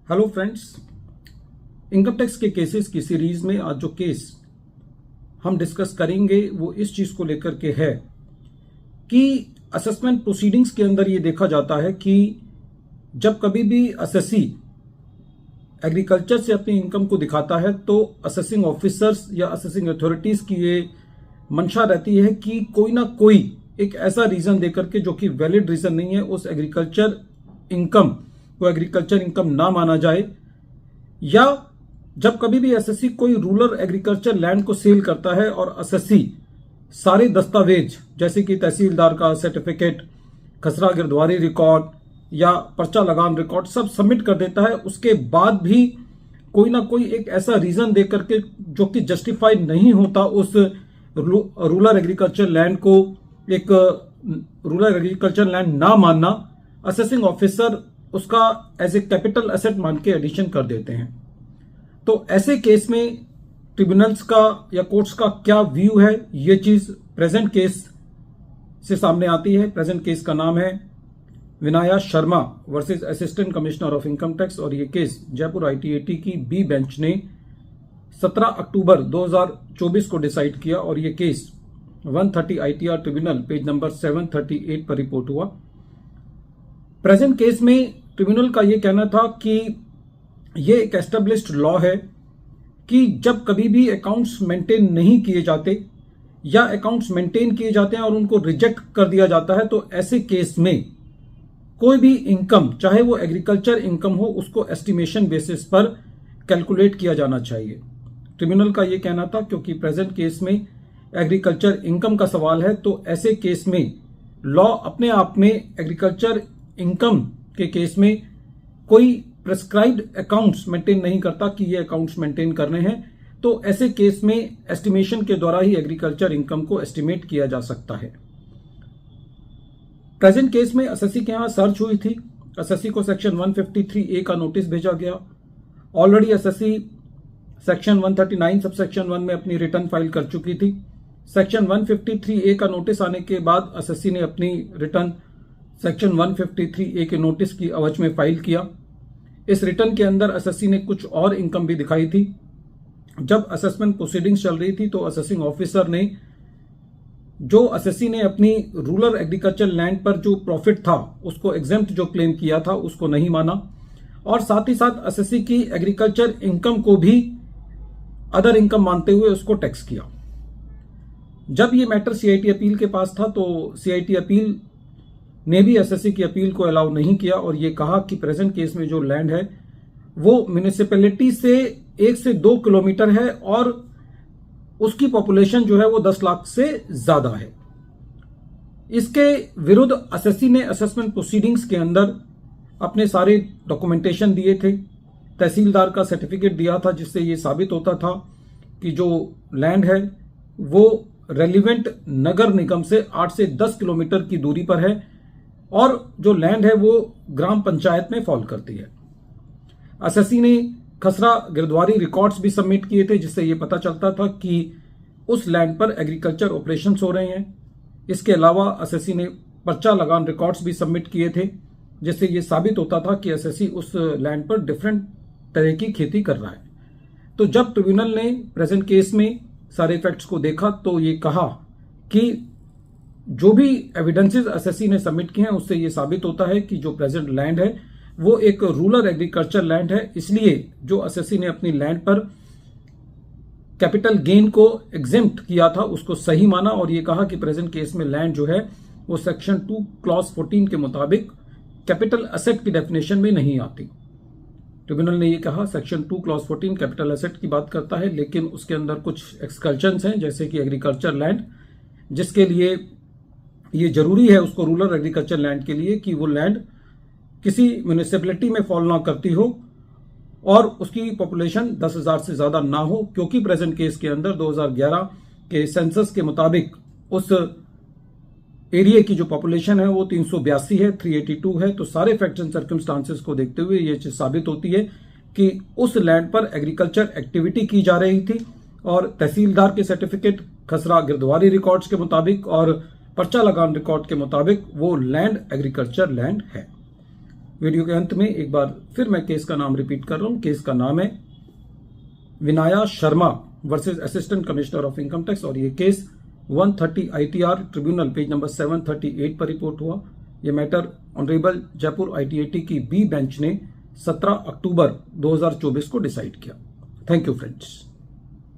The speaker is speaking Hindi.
हेलो फ्रेंड्स, इनकम टैक्स के केसेस की सीरीज में आज जो केस हम डिस्कस करेंगे वो इस चीज को लेकर के है कि असेसमेंट प्रोसीडिंग्स के अंदर ये देखा जाता है कि जब कभी भी असेसी एग्रीकल्चर से अपनी इनकम को दिखाता है तो असेसिंग ऑफिसर्स या असेसिंग अथॉरिटीज की ये मंशा रहती है कि कोई ना कोई एक ऐसा रीजन देकर के जो कि वैलिड रीजन नहीं है उस एग्रीकल्चर इनकम ना माना जाए, या जब कभी भी एसएससी कोई रूरल एग्रीकल्चर लैंड को सेल करता है और एसएससी सारे दस्तावेज जैसे कि तहसीलदार का सर्टिफिकेट, खसरा गिरदवारी रिकॉर्ड या पर्चा लगान रिकॉर्ड सब सबमिट कर देता है, उसके बाद भी कोई ना कोई एक ऐसा रीजन देकर के जो कि जस्टिफाइड नहीं होता उस रूरल एग्रीकल्चर लैंड को एक रूरल एग्रीकल्चर लैंड ना मानना, असेसिंग ऑफिसर उसका एज ए कैपिटल एसेट मान के एडिशन कर देते हैं। तो ऐसे केस में ट्रिब्यूनल्स का या कोर्ट्स का क्या व्यू है, ये चीज प्रेजेंट केस से सामने आती है। प्रेजेंट केस का नाम है Vinaya Sharma versus assistant commissioner of income tax और ये केस जयपुर ITAT की बी बेंच ने 17 अक्टूबर 2024 को डिसाइड किया और ये case 130 ITR tribunal page number 738 पर रिपोर्ट हुआ। प्रेजेंट केस में ट्रिब्यूनल का यह कहना था कि यह एक एस्टेब्लिश्ड लॉ है कि जब कभी भी अकाउंट्स मेंटेन नहीं किए जाते या अकाउंट्स मेंटेन किए जाते हैं और उनको रिजेक्ट कर दिया जाता है तो ऐसे केस में कोई भी इनकम चाहे वो एग्रीकल्चर इनकम हो उसको एस्टिमेशन बेसिस पर कैलकुलेट किया जाना चाहिए। ट्रिब्यूनल का यह कहना था क्योंकि प्रेजेंट केस में एग्रीकल्चर इनकम का सवाल है तो ऐसे केस में लॉ अपने आप में एग्रीकल्चर इनकम के केस में कोई प्रेस्क्राइब्ड अकाउंट्स मेंटेन नहीं करता कि ये अकाउंट्स मेंटेन करने हैं, तो ऐसे केस में एस्टिमेशन के द्वारा ही एग्रीकल्चर इनकम को एस्टिमेट किया जा सकता है। प्रेजेंट केस में एसएससी के यहां सर्च हुई थी, एसएससी को सेक्शन 153A का नोटिस भेजा गया। Already SSC section 139 sub section 1 में अपनी रिटर्न फाइल कर चुकी थी। सेक्शन 153A का नोटिस आने के बाद एसएससी ने अपनी रिटर्न सेक्शन 153A के नोटिस की अवज में फाइल किया। इस रिटर्न के अंदर एसएससी ने कुछ और इनकम भी दिखाई थी। जब असेसमेंट प्रोसीडिंग्स चल रही थी तो असेसिंग ऑफिसर ने जो एसएससी ने अपनी रूरल एग्रीकल्चर लैंड पर जो प्रॉफिट था उसको एग्जेम्प्ट जो क्लेम किया था उसको नहीं माना और साथ ही साथ एसएससी की एग्रीकल्चर इनकम को भी अदर इनकम मानते हुए उसको टैक्स किया। जब ये मैटर CIT अपील के पास था तो CIT अपील ने भी एसएससी की अपील को अलाउ नहीं किया और ये कहा कि प्रेजेंट केस में जो लैंड है वो म्युनिसिपैलिटी से 1 से 2 किलोमीटर है और उसकी पॉपुलेशन जो है वो 10 लाख से ज्यादा है। इसके विरुद्ध एसएससी ने असेसमेंट प्रोसीडिंग्स के अंदर अपने सारे डॉक्यूमेंटेशन दिए थे, तहसीलदार का सर्टिफिकेट दिया था जिससे ये साबित होता था कि जो लैंड है वो रेलिवेंट नगर निगम से 8 से 10 किलोमीटर की दूरी पर है और जो लैंड है वो ग्राम पंचायत में फॉल करती है। एसएससी ने खसरा गिरदवारी रिकॉर्ड्स भी सबमिट किए थे जिससे ये पता चलता था कि उस लैंड पर एग्रीकल्चर ऑपरेशंस हो रहे हैं। इसके अलावा एसएससी ने पर्चा लगान रिकॉर्ड्स भी सबमिट किए थे जिससे ये साबित होता था कि एसएससी उस लैंड पर डिफरेंट तरह की खेती कर रहा है। तो जब ट्रिब्यूनल ने प्रेजेंट केस में सारे फैक्ट्स को देखा तो ये कहा कि जो भी एविडेंसेस एसएससी ने सबमिट किए हैं उससे ये साबित होता है कि जो प्रेजेंट लैंड है वो एक रूरल एग्रीकल्चर लैंड है, इसलिए जो एसएससी ने अपनी लैंड पर कैपिटल गेन को एग्जेम्प्ट किया था उसको सही माना और ये कहा कि प्रेजेंट केस में लैंड जो है वो सेक्शन 2 क्लॉज 14 के मुताबिक कैपिटल एसेट की डेफिनेशन में नहीं आती। ट्रिब्यूनल ने ये कहा सेक्शन 2 क्लॉज 14 कैपिटल एसेट की बात करता है लेकिन उसके अंदर कुछ एक्सकल्शंस हैं जैसे कि एग्रीकल्चर लैंड, जिसके लिए ये जरूरी है उसको रूरल एग्रीकल्चर लैंड के लिए कि वो लैंड किसी म्युनिसिपैलिटी में फॉल ना करती हो और उसकी पॉपुलेशन 10,000 से ज्यादा ना हो, क्योंकि प्रेजेंट केस के अंदर 2011 के सेंसस के मुताबिक उस एरिया की जो पॉपुलेशन है वो 382 है, 382 है। तो सारे फैक्ट्स एंड सर्कमस्टांसेस को देखते हुए ये चीज साबित होती है कि उस लैंड पर एग्रीकल्चर एक्टिविटी की जा रही थी और तहसीलदार के सर्टिफिकेट, खसरा गिरदवारी रिकॉर्ड्स के मुताबिक और पर्चा लगान रिकॉर्ड के मुताबिक वो लैंड एग्रीकल्चर लैंड है। वीडियो के अंत में एक बार फिर मैं केस का नाम रिपीट कर रहा हूं। केस का नाम है Vinaya Sharma versus assistant commissioner of income tax और ये case 130 ITR tribunal page number 738 पर रिपोर्ट हुआ। ये मैटर ऑनरेबल जयपुर ITAT की B बेंच ने 17 अक्टूबर 2024 को डिसाइड किया। Thank you friends.